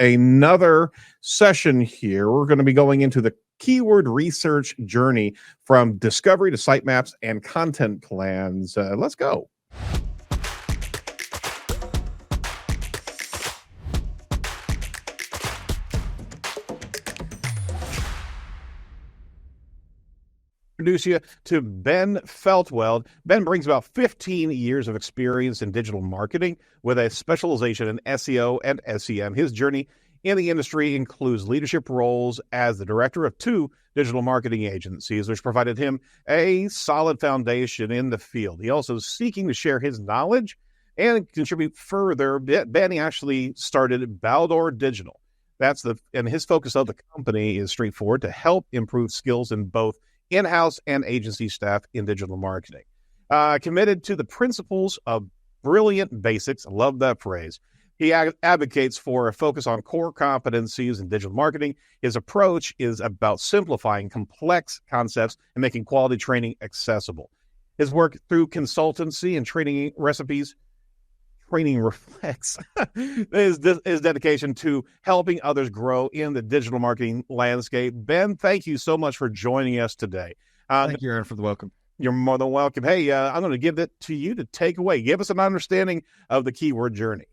another session here. We're going to be going into the keyword research journey from discovery to sitemaps and content plans. Let's go. Introduce you to Ben Feltweld. Ben brings about 15 years of experience in digital marketing with a specialization in SEO and SEM. His journey in the industry includes leadership roles as the director of 2 digital marketing agencies, which provided him a solid foundation in the field. He also is seeking to share his knowledge and contribute further. Ben actually started Baldor Digital. And his focus of the company is straightforward: to help improve skills in both in-house and agency staff in digital marketing. Committed to the principles of brilliant basics. I love that phrase. He advocates for a focus on core competencies in digital marketing. His approach is about simplifying complex concepts and making quality training accessible. His work through consultancy and training reflects his dedication to helping others grow in the digital marketing landscape. Ben, thank you so much for joining us today. Thank you, Aaron, for the welcome. You're more than welcome. Hey, I'm going to give it to you to take away. Give us an understanding of the keyword journey.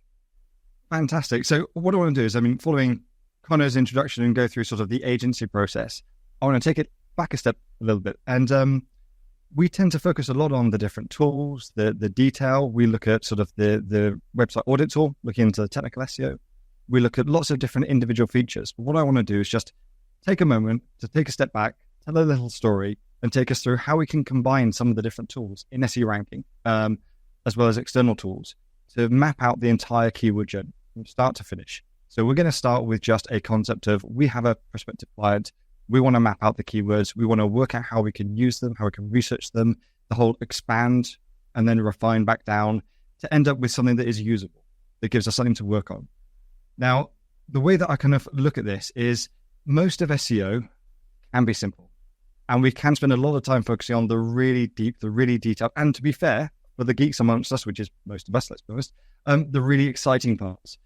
Fantastic. So what I want to do is, following Connor's introduction and go through sort of the agency process, I want to take it back a step a little bit. And we tend to focus a lot on the different tools, the detail. We look at sort of the website audit tool, looking into the technical SEO. We look at lots of different individual features. But what I want to do is just take a moment to take a step back, tell a little story, and take us through how we can combine some of the different tools in SEO ranking, as well as external tools, to map out the entire keyword journey from start to finish. So we're going to start with just a concept of, we have a prospective client. We want to map out the keywords. We want to work out how we can use them, how we can research them, the whole expand and then refine back down to end up with something that is usable, that gives us something to work on. Now, the way that I kind of look at this is most of SEO can be simple, and we can spend a lot of time focusing on the really deep, the really detailed, and to be fair, for the geeks amongst us, which is most of us, let's be honest, the really exciting parts.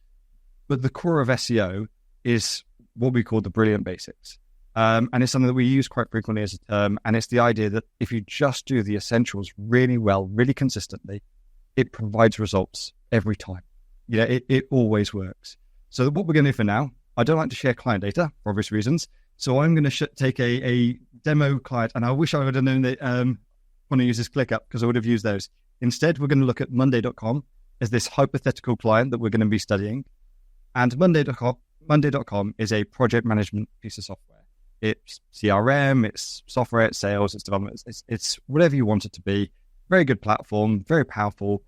But the core of SEO is what we call the brilliant basics. And it's something that we use quite frequently as a term. And it's the idea that if you just do the essentials really well, really consistently, it provides results every time. It always works. So what we're going to do for now, I don't like to share client data for obvious reasons. So I'm going to take a demo client, and I wish I would have known that when I use this ClickUp, because I would have used those. Instead, we're going to look at Monday.com as this hypothetical client that we're going to be studying. And Monday.com is a project management piece of software. It's CRM, it's software, it's sales, it's development, it's whatever you want it to be. Very good platform, very powerful,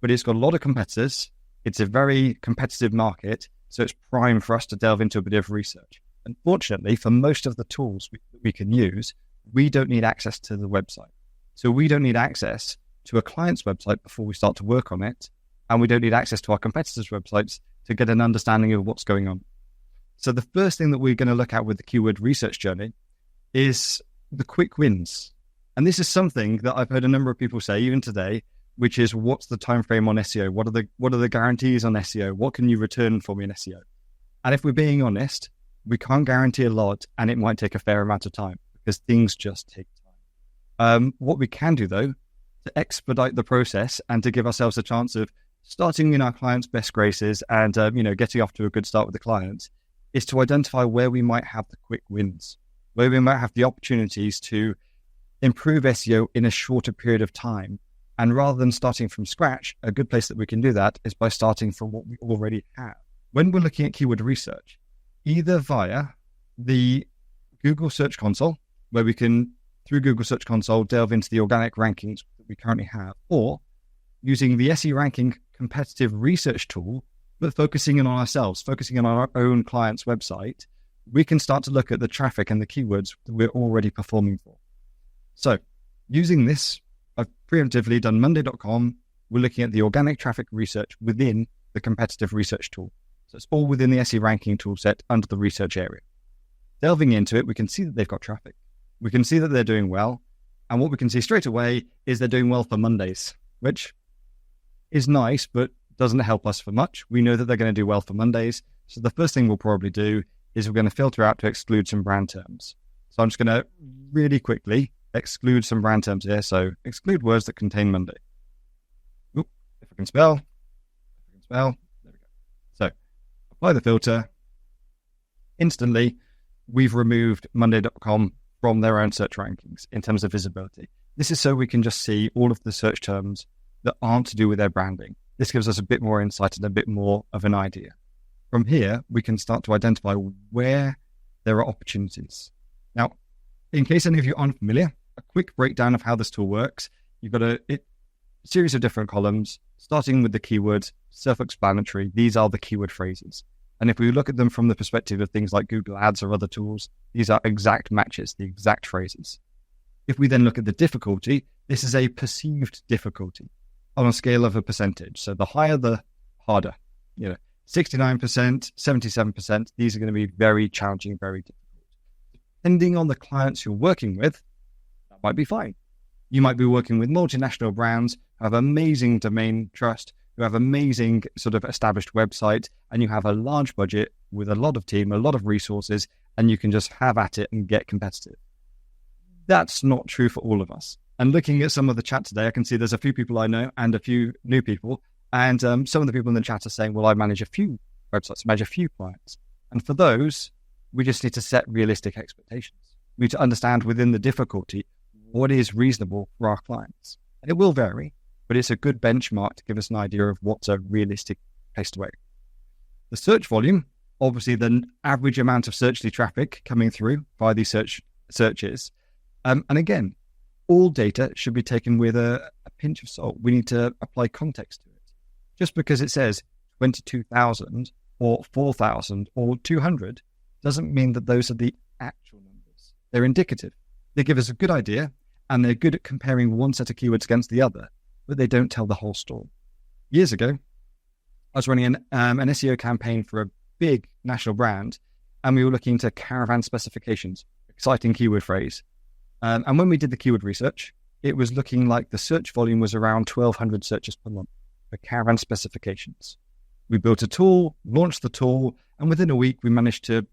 but it's got a lot of competitors. It's a very competitive market, so it's prime for us to delve into a bit of research. Unfortunately, for most of the tools we can use, we don't need access to the website. So we don't need access to a client's website before we start to work on it, and we don't need access to our competitors' websites to get an understanding of what's going on. So the first thing that we're going to look at with the keyword research journey is the quick wins. And this is something that I've heard a number of people say, even today, which is, what's the time frame on SEO? What are the guarantees on SEO? What can you return for me in SEO? And if we're being honest, we can't guarantee a lot, and it might take a fair amount of time because things just take time. What we can do, though, to expedite the process and to give ourselves a chance of starting in our clients' best graces and getting off to a good start with the clients, is to identify where we might have the quick wins, where we might have the opportunities to improve SEO in a shorter period of time. And rather than starting from scratch, a good place that we can do that is by starting from what we already have. When we're looking at keyword research, either via the Google Search Console, where we can, through Google Search Console, delve into the organic rankings that we currently have, or using the SE ranking competitive research tool, but focusing in on ourselves, focusing on our own client's website, we can start to look at the traffic and the keywords that we're already performing for. So using this, I've preemptively done Monday.com. We're looking at the organic traffic research within the competitive research tool. So it's all within the SE ranking tool set under the research area. Delving into it, we can see that they've got traffic. We can see that they're doing well. And what we can see straight away is they're doing well for Mondays, which is nice, but doesn't help us for much. We know that they're going to do well for Mondays. So the first thing we'll probably do is we're going to filter out to exclude some brand terms. So I'm just going to really quickly exclude some brand terms here. So exclude words that contain Monday. Oop, if I can spell, there we go. So apply the filter. Instantly, we've removed Monday.com from their own search rankings in terms of visibility. This is so we can just see all of the search terms that aren't to do with their branding. This gives us a bit more insight and a bit more of an idea. From here, we can start to identify where there are opportunities. Now, in case any of you aren't familiar, a quick breakdown of how this tool works. You've got a series of different columns, starting with the keywords, self-explanatory. These are the keyword phrases. And if we look at them from the perspective of things like Google Ads or other tools, these are exact matches, the exact phrases. If we then look at the difficulty, this is a perceived difficulty on a scale of a percentage. So the higher, the harder. 69%, 77%, these are going to be very challenging, very difficult. Depending on the clients you're working with, that might be fine. You might be working with multinational brands who have amazing domain trust, who have amazing sort of established website, and you have a large budget with a lot of team, a lot of resources, and you can just have at it and get competitive. That's not true for all of us. And looking at some of the chat today, I can see there's a few people I know and a few new people. And some of the people in the chat are saying, well, I manage a few websites, I manage a few clients. And for those, we just need to set realistic expectations. We need to understand within the difficulty what is reasonable for our clients. And it will vary, but it's a good benchmark to give us an idea of what's a realistic place to work. The search volume, obviously the average amount of searchly traffic coming through via these searches. And again, all data should be taken with a pinch of salt. We need to apply context to it. Just because it says 22,000 or 4,000 or 200 doesn't mean that those are the actual numbers. They're indicative. They give us a good idea, and they're good at comparing one set of keywords against the other, but they don't tell the whole story. Years ago, I was running an SEO campaign for a big national brand, and we were looking into caravan specifications, exciting keyword phrase. And when we did the keyword research, it was looking like the search volume was around 1,200 searches per month for caravan specifications. We built a tool, launched the tool, and within a week, we managed to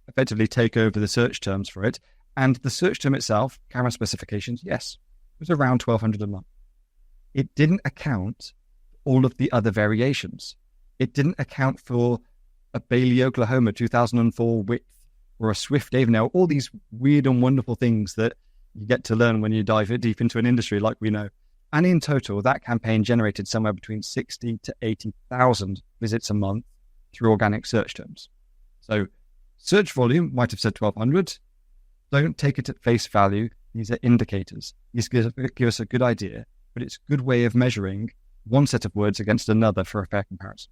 effectively take over the search terms for it. And the search term itself, caravan specifications, yes, it was around 1,200 a month. It didn't account for all of the other variations. It didn't account for a Bailey, Oklahoma 2004 width or a Swift Avondale, all these weird and wonderful things that you get to learn when you dive deep into an industry like we know. And in total, that campaign generated somewhere between 60 to 80,000 visits a month through organic search terms. So search volume might have said 1,200. Don't take it at face value. These are indicators. These give us a good idea, but it's a good way of measuring one set of words against another for a fair comparison.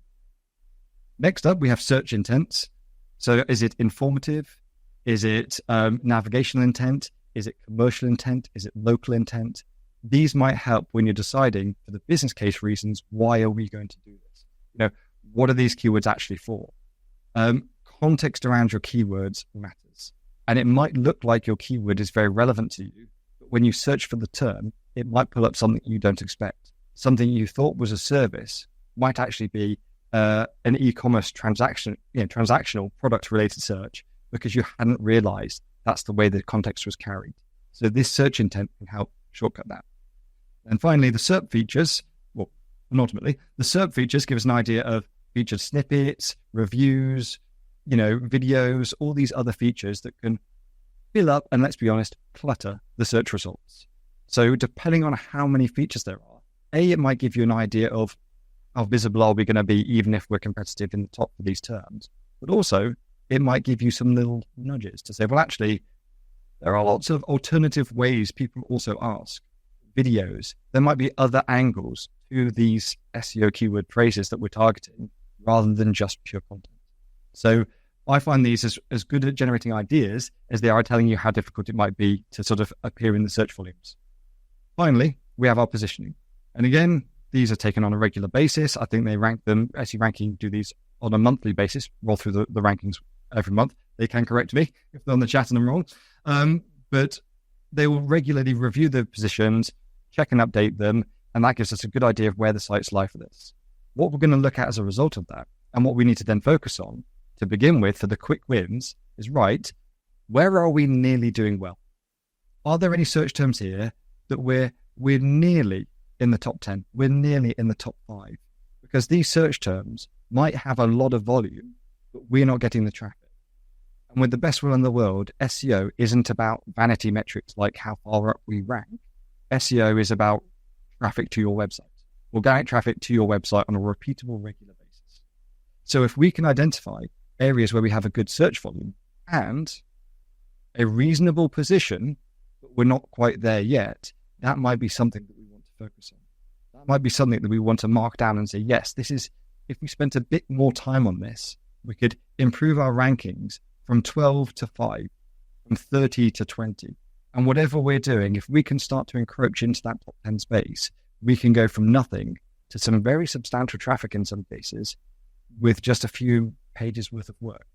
Next up, we have search intents. So is it informative? Is it navigational intent? Is it commercial intent? Is it local intent? These might help when you're deciding for the business case reasons, why are we going to do this? What are these keywords actually for? Context around your keywords matters. And it might look like your keyword is very relevant to you, but when you search for the term, it might pull up something you don't expect. Something you thought was a service might actually be an e-commerce transactional product-related search because you hadn't realized that's the way the context was carried. So this search intent can help shortcut that. And finally, the SERP features, and ultimately, the SERP features give us an idea of featured snippets, reviews, videos, all these other features that can fill up and, let's be honest, clutter the search results. So depending on how many features there are, it might give you an idea of how visible are we going to be even if we're competitive in the top for these terms. But also, it might give you some little nudges to say, well, actually, there are lots of alternative ways people also ask. Videos. There might be other angles to these SEO keyword phrases that we're targeting rather than just pure content. So I find these as good at generating ideas as they are telling you how difficult it might be to sort of appear in the search volumes. Finally, we have our positioning. And again, these are taken on a regular basis. I think they rank them, SEO Ranking do these on a monthly basis, roll through the rankings every month. They can correct me if they're on the chat and I'm wrong. But they will regularly review the positions, check and update them, and that gives us a good idea of where the sites lie for this. What we're going to look at as a result of that, and what we need to then focus on to begin with for the quick wins is, right, where are we nearly doing well? Are there any search terms here that we're nearly in the top 10, we're nearly in the top 5? Because these search terms might have a lot of volume, but we're not getting the traffic. And with the best will in the world, SEO isn't about vanity metrics like how far up we rank. SEO is about traffic to your website, organic traffic to your website on a repeatable, regular basis. So if we can identify areas where we have a good search volume and a reasonable position, but we're not quite there yet, that might be something that we want to focus on. That might be something that we want to mark down and say, yes, this is, if we spent a bit more time on this, we could improve our rankings from 12 to 5, from 30 to 20. And whatever we're doing, if we can start to encroach into that top 10 space, we can go from nothing to some very substantial traffic in some cases with just a few pages worth of work.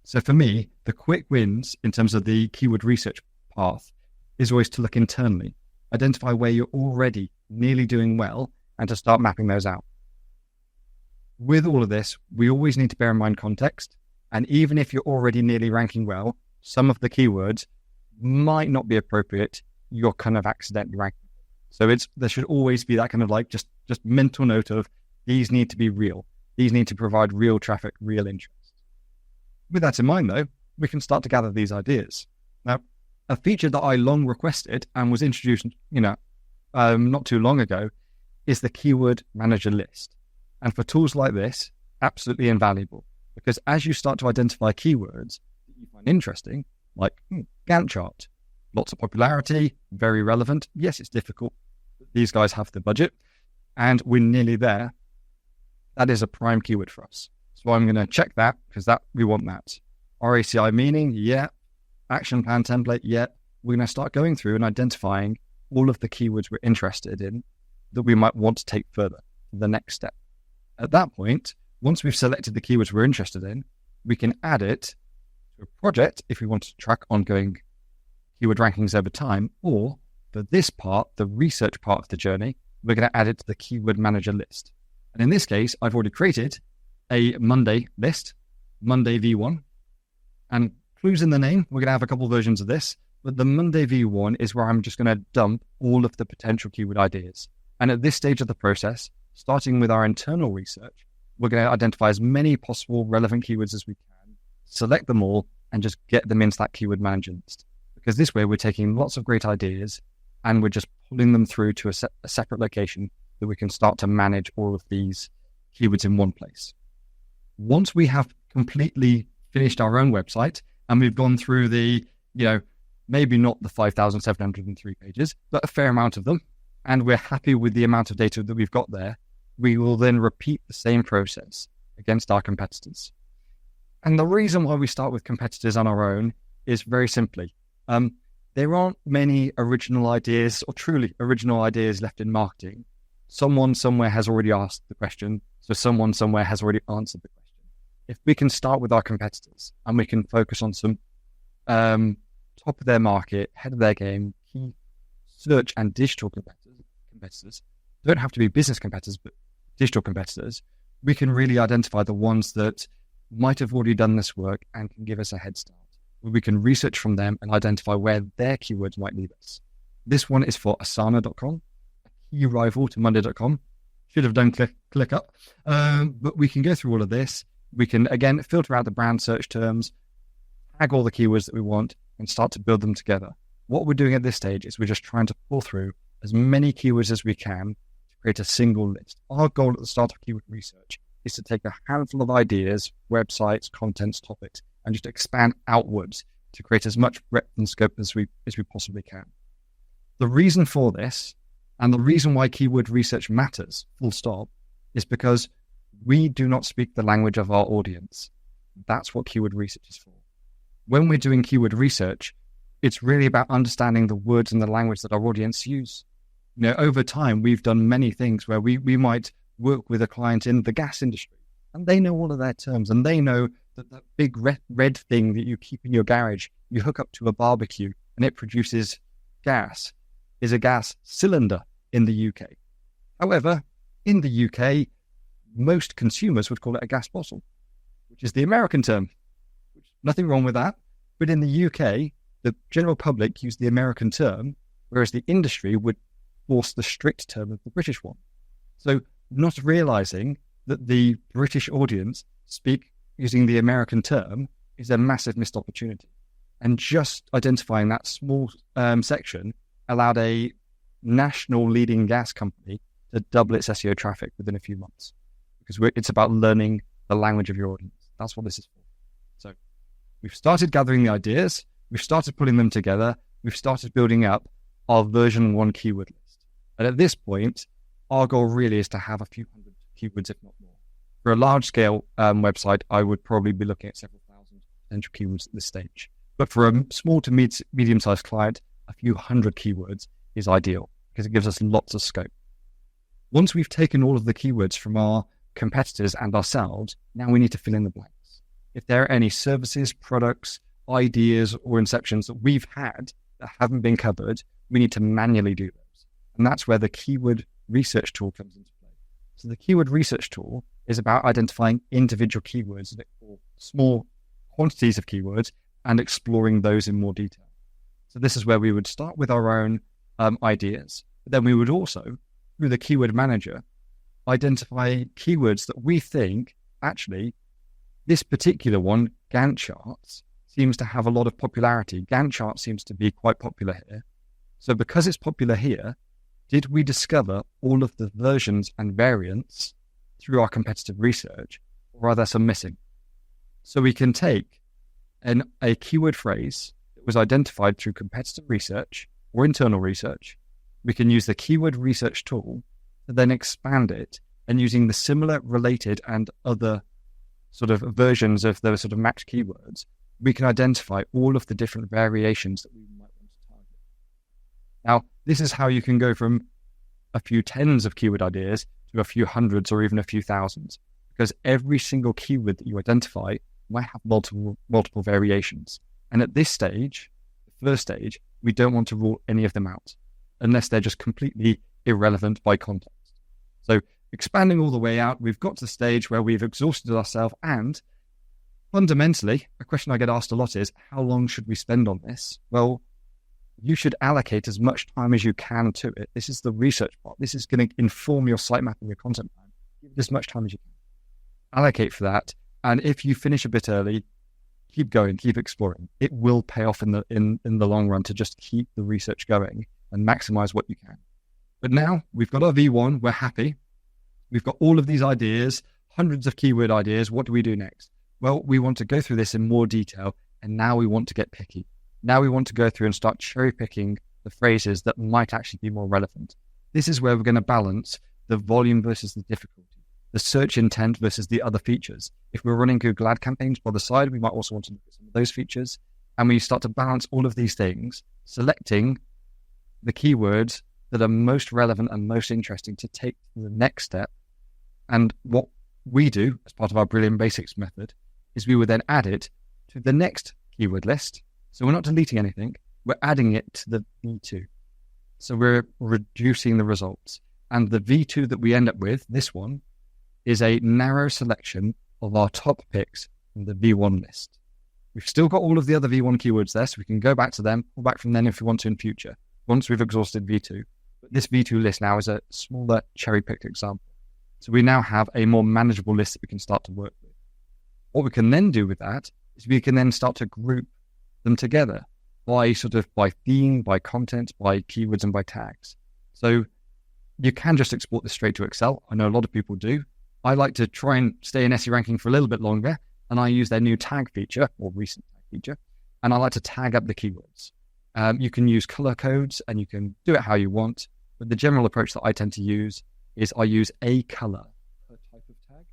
So for me, the quick wins in terms of the keyword research path is always to look internally, identify where you're already nearly doing well, and to start mapping those out. With all of this, we always need to bear in mind context. And even if you're already nearly ranking well, some of the keywords might not be appropriate. You're kind of accidentally ranking. So there should always be that kind of like just mental note of these need to be real. These need to provide real traffic, real interest. With that in mind, though, we can start to gather these ideas. Now, a feature that I long requested and was introduced, not too long ago, is the keyword manager list. And for tools like this, absolutely invaluable. Because as you start to identify keywords that you find interesting, like Gantt chart, lots of popularity, very relevant. Yes, it's difficult, but these guys have the budget and we're nearly there. That is a prime keyword for us. So I'm going to check that because we want that. RACI meaning, yeah. Action plan template, yeah. We're going to start going through and identifying all of the keywords we're interested in that we might want to take further, the next step. At that point, once we've selected the keywords we're interested in, we can add it to a project if we want to track ongoing keyword rankings over time, or for this part, the research part of the journey, we're going to add it to the keyword manager list. And in this case, I've already created a Monday list, Monday V1, and clues in the name, we're going to have a couple versions of this, but the Monday V1 is where I'm just going to dump all of the potential keyword ideas. And at this stage of the process, starting with our internal research, we're going to identify as many possible relevant keywords as we can, select them all, and just get them into that keyword manager list. Because this way, we're taking lots of great ideas and we're just pulling them through to a separate location that we can start to manage all of these keywords in one place. Once we have completely finished our own website and we've gone through the, maybe not the 5,703 pages, but a fair amount of them, and we're happy with the amount of data that we've got there, we will then repeat the same process against our competitors. And the reason why we start with competitors on our own is very simply, there aren't many original ideas or truly original ideas left in marketing. Someone somewhere has already asked the question, so someone somewhere has already answered the question. If we can start with our competitors and we can focus on some top of their market, head of their game, key search and digital competitors, don't have to be business competitors, but digital competitors, we can really identify the ones that might have already done this work and can give us a head start, where we can research from them and identify where their keywords might lead us. This one is for Asana.com, a key rival to Monday.com. Should have done ClickUp, but we can go through all of this. We can, again, filter out the brand search terms, tag all the keywords that we want, and start to build them together. What we're doing at this stage is we're just trying to pull through as many keywords as we can to create a single list. Our goal at the start of keyword research is to take a handful of ideas, websites, contents, topics, and just expand outwards to create as much breadth and scope as we possibly can. The reason for this, and the reason why keyword research matters, full stop, is because we do not speak the language of our audience. That's what keyword research is for. When we're doing keyword research, it's really about understanding the words and the language that our audience use. Over time, we've done many things where we might work with a client in the gas industry, and they know all of their terms, and they know that big red thing that you keep in your garage, you hook up to a barbecue, and it produces gas, is a gas cylinder in the UK. However, in the UK, most consumers would call it a gas bottle. which is the American term. Nothing wrong with that. But in the UK, the general public use the American term, whereas the industry would force the strict term of the British one. So not realizing that the British audience speak using the American term is a massive missed opportunity. And just identifying that small section allowed a national leading gas company to double its SEO traffic within a few months, because it's about learning the language of your audience. That's what this is for. So we've started gathering the ideas, we've started putting them together, we've started building up our version 1 keyword list. And at this point, our goal really is to have a few hundred keywords, if not more. For a large scale website, I would probably be looking at several thousand potential keywords at this stage. But for a small to medium sized client, a few hundred keywords is ideal because it gives us lots of scope. Once we've taken all of the keywords from our competitors and ourselves, now we need to fill in the blanks. If there are any services, products, ideas, or inceptions that we've had that haven't been covered, we need to manually do those. And that's where the keyword research tool comes into play. So the keyword research tool is about identifying individual keywords or small quantities of keywords and exploring those in more detail. So this is where we would start with our own ideas, but then we would also, through the keyword manager, identify keywords that we think, actually, this particular one, Gantt charts, seems to have a lot of popularity. Gantt chart seems to be quite popular here. So because it's popular here, did we discover all of the versions and variants through our competitive research, or are there some missing? So we can take a keyword phrase that was identified through competitive research or internal research. We can use the keyword research tool to then expand it, and using the similar, related, and other sort of versions of those sort of matched keywords, we can identify all of the different variations that we might want to target. Now, this is how you can go from a few tens of keyword ideas to a few hundreds or even a few thousands, because every single keyword that you identify might have multiple variations. And at this stage, the first stage, we don't want to rule any of them out unless they're just completely irrelevant by context. So expanding all the way out, we've got to the stage where we've exhausted ourselves, and fundamentally, a question I get asked a lot is, how long should we spend on this? Well, you should allocate as much time as you can to it. This is the research part. This is going to inform your sitemap and your content plan. Give it as much time as you can. Allocate for that. And if you finish a bit early, keep going, keep exploring. It will pay off in the long run to just keep the research going and maximize what you can. But now we've got our V1, we're happy. We've got all of these ideas, hundreds of keyword ideas. What do we do next? Well, we want to go through this in more detail, and now we want to get picky. Now we want to go through and start cherry picking the phrases that might actually be more relevant. This is where we're going to balance the volume versus the difficulty, the search intent versus the other features. If we're running Google ad campaigns by the side, we might also want to look at some of those features. And we start to balance all of these things, selecting the keywords that are most relevant and most interesting to take to the next step. And what we do as part of our Brilliant Basics method is we would then add it to the next keyword list. So we're not deleting anything, we're adding it to the V2. So we're reducing the results. And the V2 that we end up with, this one, is a narrow selection of our top picks from the V1 list. We've still got all of the other V1 keywords there, so we can go back to them, pull back from them if we want to in future, once we've exhausted V2. But this V2 list now is a smaller cherry-picked example. So we now have a more manageable list that we can start to work with. What we can then do with that is we can then start to group them together by theme, by content, by keywords, and by tags. So you can just export this straight to Excel. I know a lot of people do. I like to try and stay in SE ranking for a little bit longer, and I use their new tag feature, or recent tag feature, and I like to tag up the keywords. You can use color codes, and you can do it how you want, but the general approach that I tend to use is I use a color per type of tag.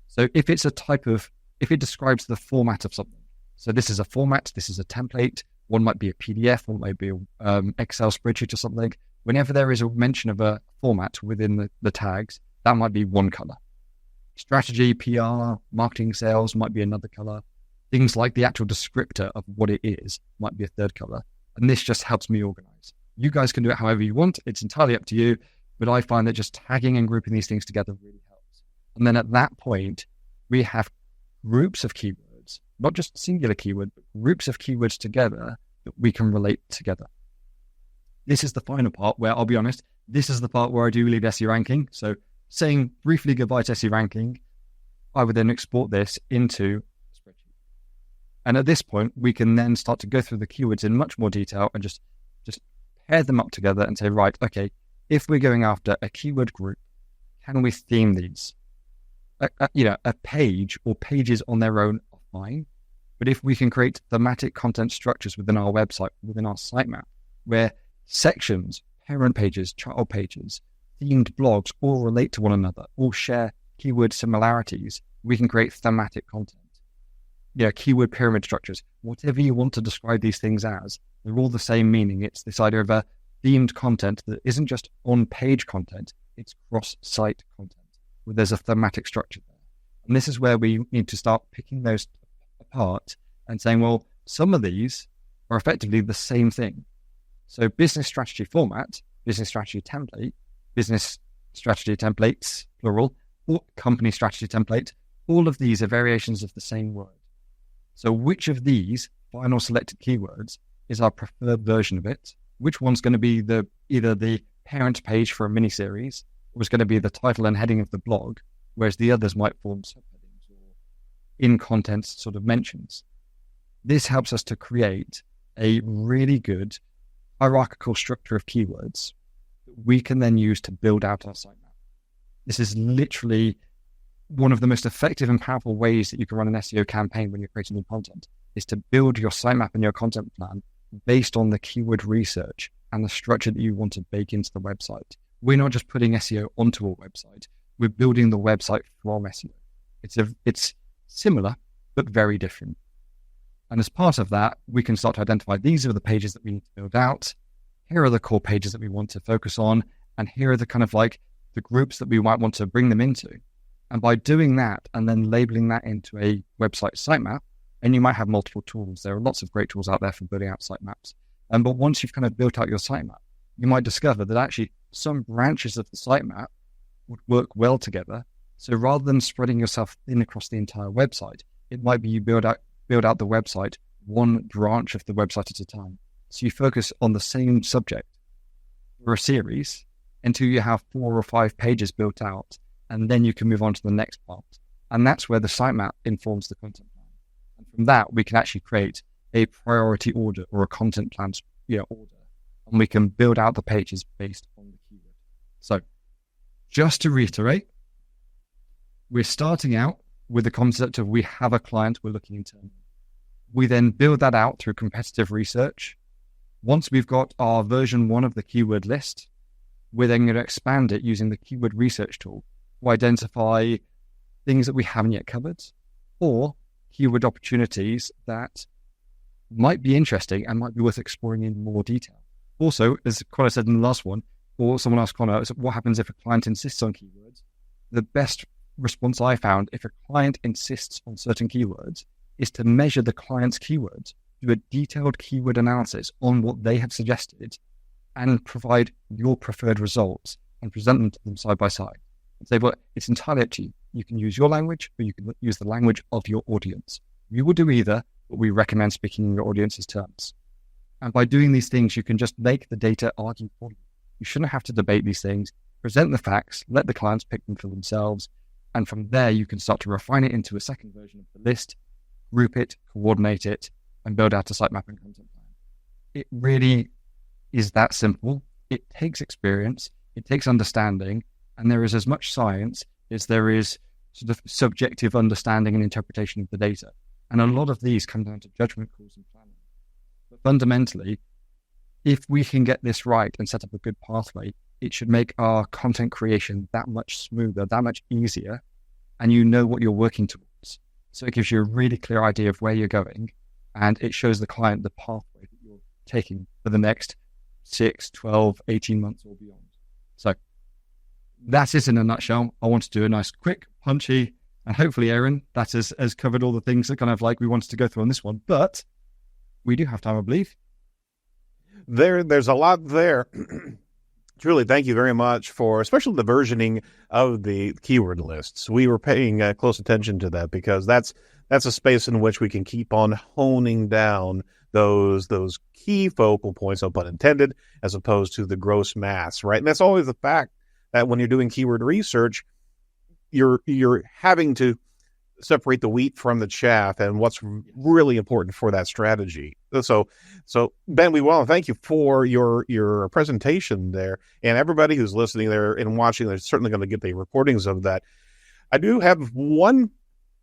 So if it describes the format of something, so this is a format, this is a template, one might be a PDF, one might be an Excel spreadsheet or something. Whenever there is a mention of a format within the tags, that might be one color. Strategy, PR, marketing, sales might be another color. Things like the actual descriptor of what it is might be a third color. And this just helps me organize. You guys can do it however you want. It's entirely up to you. But I find that just tagging and grouping these things together really helps. And then at that point, we have groups of keywords, not just singular keyword, but groups of keywords together that we can relate together. This is the final part where, I'll be honest, this is the part where I do leave SE ranking. So saying briefly goodbye to SE ranking, I would then export this into a spreadsheet. And at this point, we can then start to go through the keywords in much more detail and just pair them up together and say, right, okay, if we're going after a keyword group, can we theme these? A page or pages on their own are fine. But if we can create thematic content structures within our website, within our sitemap, where sections, parent pages, child pages, themed blogs all relate to one another, all share keyword similarities, we can create thematic content. Keyword pyramid structures, whatever you want to describe these things as, they're all the same meaning. It's this idea of a themed content that isn't just on-page content, it's cross-site content, where there's a thematic structure there. And this is where we need to start picking those apart and saying, well, some of these are effectively the same thing. So business strategy format, business strategy template, business strategy templates, plural, or company strategy template, all of these are variations of the same word. So which of these final selected keywords is our preferred version of it? Which one's going to be either the parent page for a mini-series, or is going to be the title and heading of the blog, whereas the others might form subheadings or in-content sort of mentions. This helps us to create a really good hierarchical structure of keywords that we can then use to build out our sitemap. This is literally one of the most effective and powerful ways that you can run an SEO campaign when you're creating new content, is to build your sitemap and your content plan based on the keyword research and the structure that you want to bake into the website. We're not just putting SEO onto a website, we're building the website from SEO. It's similar, but very different. And as part of that, we can start to identify these are the pages that we need to build out. Here are the core pages that we want to focus on. And here are the kind of like the groups that we might want to bring them into. And by doing that and then labeling that into a website sitemap, and you might have multiple tools. There are lots of great tools out there for building out sitemaps. But once you've kind of built out your sitemap, you might discover that actually some branches of the sitemap would work well together. So rather than spreading yourself thin across the entire website, it might be you build out the website, one branch of the website at a time. So you focus on the same subject for a series until you have 4 or 5 pages built out, and then you can move on to the next part. And that's where the sitemap informs the content plan. And from that, we can actually create a priority order or a content plan order, and we can build out the pages based on the keyword. So just to reiterate, we're starting out with the concept of we have a client we're looking internally. We then build that out through competitive research. Once we've got our version 1 of the keyword list, we're then going to expand it using the keyword research tool to identify things that we haven't yet covered or keyword opportunities that might be interesting and might be worth exploring in more detail. Also, as Connor said in the last one, or someone asked Connor, what happens if a client insists on keywords? The best response I found, if a client insists on certain keywords, is to measure the client's keywords, do a detailed keyword analysis on what they have suggested, and provide your preferred results and present them to them side by side. And say, well, it's entirely up to you. You can use your language, or you can use the language of your audience. You will do either, but we recommend speaking in your audience's terms. And by doing these things, you can just make the data argue for you. You shouldn't have to debate these things. Present the facts, let the clients pick them for themselves. And from there, you can start to refine it into a second version of the list, group it, coordinate it, and build out a sitemap and content plan. It really is that simple. It takes experience, it takes understanding, and there is as much science as there is sort of subjective understanding and interpretation of the data. And a lot of these come down to judgment calls and planning. But fundamentally, if we can get this right and set up a good pathway, it should make our content creation that much smoother, that much easier, and you know what you're working towards. So it gives you a really clear idea of where you're going, and it shows the client the pathway that you're taking for the next 6, 12, 18 months or beyond. So that's it in a nutshell. I want to do a nice, quick, punchy, and hopefully, Aaron, that has covered all the things that kind of like we wanted to go through on this one. But we do have time, I believe. There's a lot there. Truly, thank you very much for, especially the versioning of the keyword lists. We were paying close attention to that because that's a space in which we can keep on honing down those key focal points, no pun intended, as opposed to the gross mass, right? And that's always the fact that when you're doing keyword research, you're having to separate the wheat from the chaff and what's really important for that strategy. So Ben, we want to thank you for your presentation there, and everybody who's listening there and watching, they're certainly going to get the recordings of that. I do have one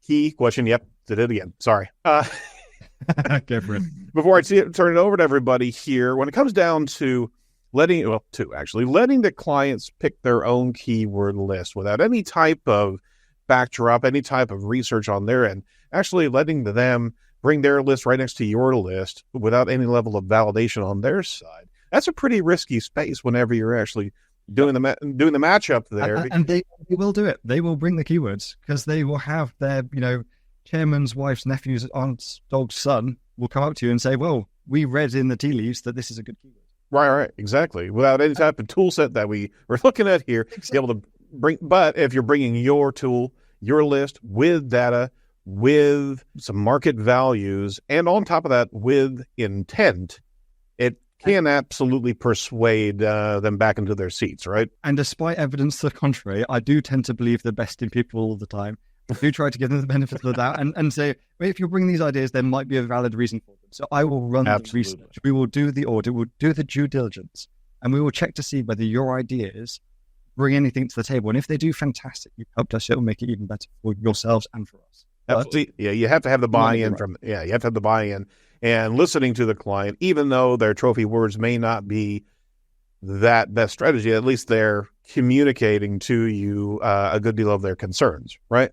key question. Yep, did it again. Sorry. Go for it. Before I turn it over to everybody here, when it comes down to letting the clients pick their own keyword list without any type of backdrop, any type of research on their end, actually letting them bring their list right next to your list without any level of validation on their side. That's a pretty risky space whenever you're actually doing the matchup there. And they will do it. They will bring the keywords because they will have their, chairman's wife's nephew's aunt's dog's son will come up to you and say, well, we read in the tea leaves that this is a good keyword. Right, exactly. Without any type of tool set that we're looking at here, exactly. Be able to bring, but if you're bringing your tool, your list with data, with some market values, and on top of that, with intent, it can absolutely persuade them back into their seats, right? And despite evidence to the contrary, I do tend to believe the best in people all the time. I do try to give them the benefit of the doubt and say, well, if you're bringing these ideas, there might be a valid reason for them. So I will run the research. We will do the audit. We'll do the due diligence. And we will check to see whether your ideas bring anything to the table. And if they do, fantastic. You've helped us. It will make it even better for yourselves and for us. Absolutely. Yeah, you have to have the buy-in you have to have the buy-in and listening to the client, even though their trophy words may not be that best strategy, at least they're communicating to you a good deal of their concerns, right?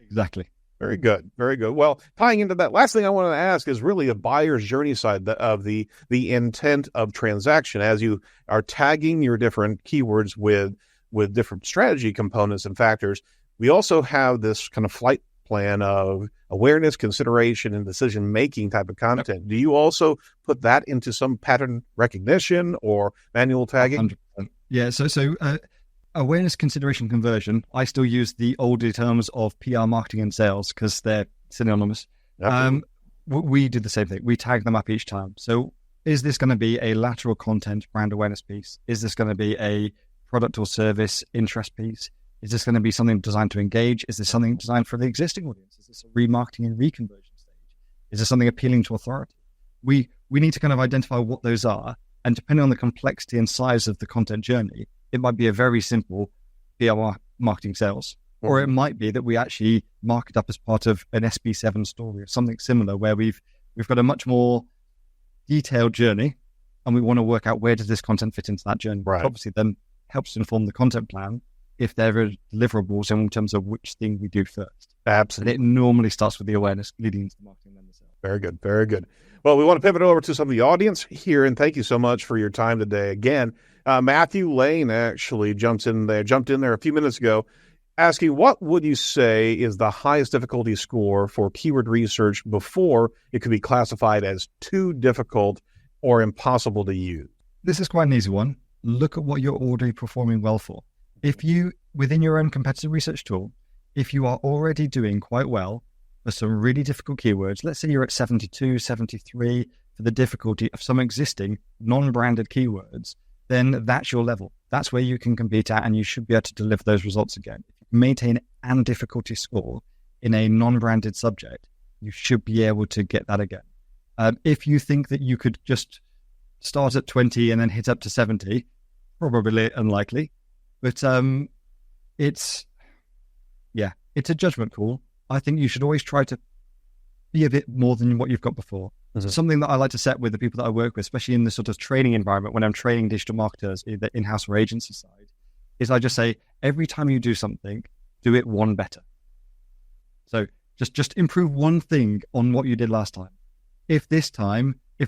Exactly. Very good. Very good. Well, tying into that, last thing I want to ask is really a buyer's journey side of the intent of transaction. As you are tagging your different keywords with different strategy components and factors, we also have this kind of flight plan of awareness, consideration, and decision-making type of content. Yep. Do you also put that into some pattern recognition or manual tagging? 100%. Yeah. So awareness, consideration, conversion. I still use the older terms of PR, marketing, and sales because they're synonymous. We do the same thing. We tag them up each time. So is this going to be a lateral content brand awareness piece? Is this going to be a product or service interest piece? Is this going to be something designed to engage? Is this something designed for the existing audience? Is this a remarketing and reconversion stage? Is this something appealing to authority? We need to kind of identify what those are. And depending on the complexity and size of the content journey, it might be a very simple PR marketing sales, or it might be that we actually mark it up as part of an SB7 story or something similar where we've got a much more detailed journey and we want to work out where does this content fit into that journey. Right. Obviously then helps to inform the content plan if there are deliverables in terms of which thing we do first. Absolutely. And it normally starts with the awareness leading into the marketing and then the sales. Very good. Very good. Well, we want to pivot over to some of the audience here, and thank you so much for your time today. Again, Matthew Lane actually jumped in there a few minutes ago, asking what would you say is the highest difficulty score for keyword research before it could be classified as too difficult or impossible to use? This is quite an easy one. Look at what you're already performing well for. If you, within your own competitive research tool, if you are already doing quite well for some really difficult keywords, let's say you're at 72, 73 for the difficulty of some existing non-branded keywords, then that's your level. That's where you can compete at, and you should be able to deliver those results again. If you maintain an difficulty score in a non-branded subject, you should be able to get that again. If you think that you could just start at 20 and then hit up to 70, probably unlikely. But it's a judgment call. I think you should always try to be a bit more than what you've got before. Mm-hmm. So something that I like to set with the people that I work with, especially in the sort of training environment, when I'm training digital marketers, either in-house or agency side, is I just say, every time you do something, do it one better. So just improve one thing on what you did last time. If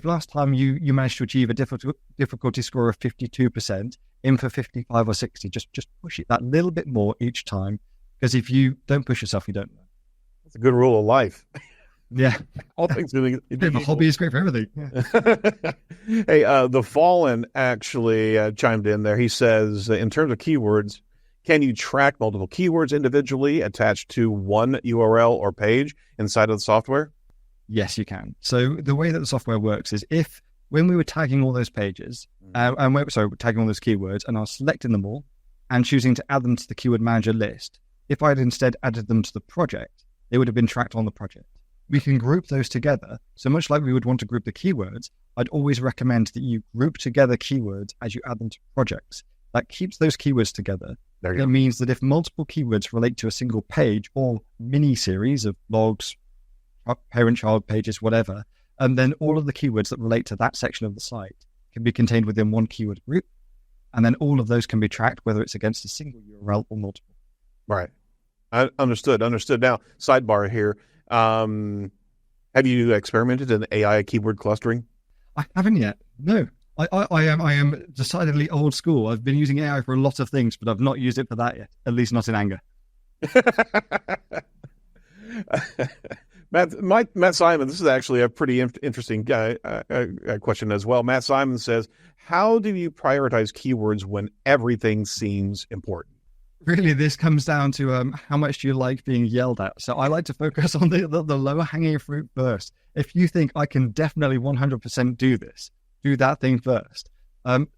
last time you managed to achieve a difficulty score of 52%, in for 55 or 60, just push it that little bit more each time, because if you don't push yourself, you don't learn. It's a good rule of life. Yeah. All things being A hobby is great for everything. Yeah. Hey, the Fallen actually chimed in there. He says, in terms of keywords, can you track multiple keywords individually attached to one URL or page inside of the software? Yes, you can. So the way that the software works is when we were tagging all those pages, tagging all those keywords, and I was selecting them all and choosing to add them to the keyword manager list, if I had instead added them to the project, they would have been tracked on the project. We can group those together. So much like we would want to group the keywords, I'd always recommend that you group together keywords as you add them to projects. That keeps those keywords together. It means that if multiple keywords relate to a single page or mini series of blogs, parent-child pages, whatever, and then all of the keywords that relate to that section of the site can be contained within one keyword group. And then all of those can be tracked, whether it's against a single URL or multiple. Right. I understood. Now, sidebar here. Have you experimented in AI keyword clustering? I haven't yet. No. I am decidedly old school. I've been using AI for a lot of things, but I've not used it for that yet, at least not in anger. Matt Simon, this is actually a pretty interesting question as well. Matt Simon says, how do you prioritize keywords when everything seems important? Really, this comes down to how much do you like being yelled at. So I like to focus on the lower hanging fruit first. If you think I can definitely 100% do this, do that thing first.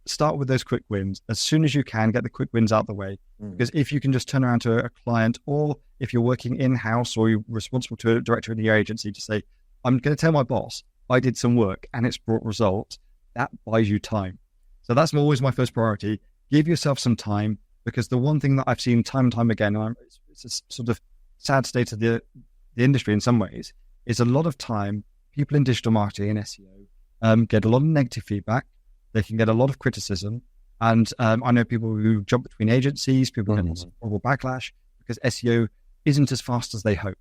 Start with those quick wins. As soon as you can, get the quick wins out the way. Because if you can just turn around to a client, or if you're working in-house or you're responsible to a director in your agency to say, I'm going to tell my boss, I did some work and it's brought results, that buys you time. So that's always my first priority. Give yourself some time, because the one thing that I've seen time and time again, it's a sort of sad state of the industry in some ways, is a lot of time people in digital marketing and SEO get a lot of negative feedback. They can get a lot of criticism. And I know people who jump between agencies, people get lots of horrible backlash because SEO isn't as fast as they hope.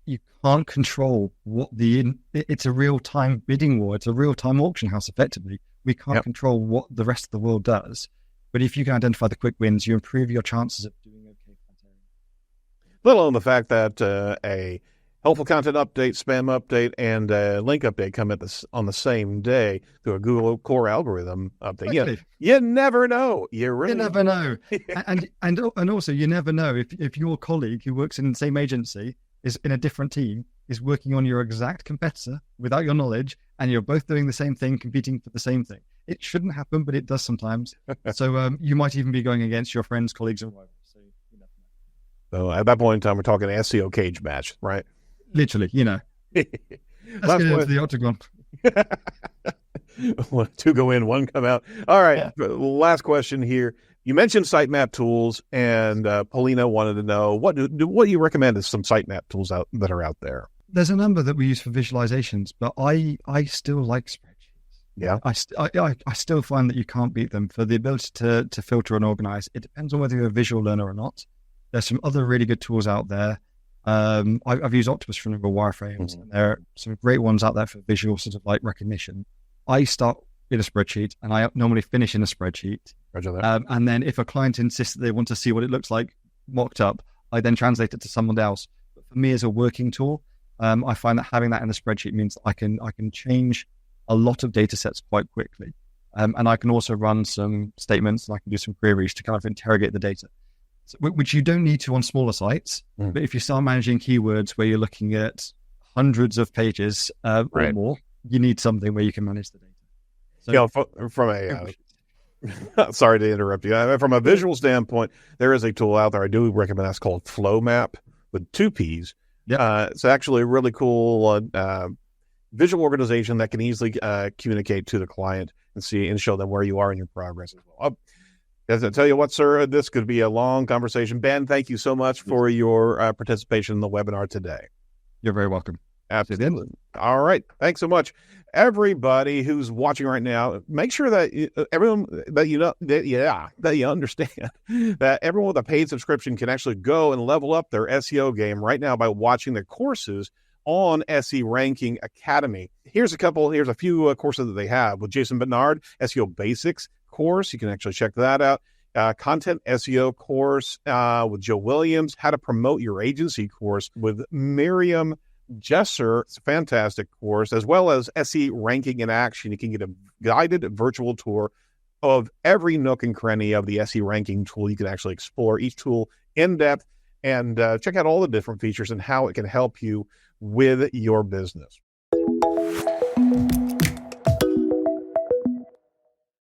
You can't control it's a real-time bidding war. It's a real-time auction house, effectively. We can't control what the rest of the world does. But if you can identify the quick wins, you improve your chances of doing okay. Let alone the fact that a helpful content update, spam update, and link update come on the same day through a Google core algorithm update. You never know. You never know. and also, you never know if your colleague who works in the same agency is in a different team, is working on your exact competitor without your knowledge, and you're both doing the same thing, competing for the same thing. It shouldn't happen, but it does sometimes. So you might even be going against your friends, colleagues, and rivals. So you never know. So at that point in time, we're talking SEO cage match, right? Literally, Let's get into the octagon. Two go in, one come out. All right. Yeah. Last question here. You mentioned sitemap tools, and Paulina wanted to know what you recommend as some sitemap tools that are out there. There's a number that we use for visualizations, but I still like spreadsheets. Yeah, I still find that you can't beat them for the ability to filter and organize. It depends on whether you're a visual learner or not. There's some other really good tools out there. I've used Octopus for a number of wireframes, and there are some great ones out there for visual sort of like recognition. I start in a spreadsheet, and I normally finish in a spreadsheet. And then if a client insists that they want to see what it looks like mocked up, I then translate it to someone else. But for me as a working tool, I find that having that in the spreadsheet means that I can change a lot of data sets quite quickly. And I can also run some statements, and I can do some queries to kind of interrogate the data, which you don't need to on smaller sites. But if you start managing keywords where you're looking at hundreds of pages or more, you need something where you can manage the data. So, from a sorry to interrupt you. From a visual standpoint, there is a tool out there I do recommend. That's called FlowMap with 2 Ps. Yeah, it's actually a really cool visual organization that can easily communicate to the client and show them where you are in your progress as well. As I tell you what, sir, this could be a long conversation. Ben, thank you so much for your participation in the webinar today. You're very welcome. Absolutely. All right. Thanks so much. Everybody who's watching right now, make sure that everyone that you understand that everyone with a paid subscription can actually go and level up their SEO game right now by watching the courses on SE Ranking Academy. Here's a few courses that they have with Jason Bernard, SEO Basics course. You can actually check that out. Content SEO course with Joe Williams, How to Promote Your Agency course with Miriam Jesser. It's a fantastic course, as well as SE Ranking in Action. You can get a guided virtual tour of every nook and cranny of the SE Ranking tool. You can actually explore each tool in depth and check out all the different features and how it can help you with your business.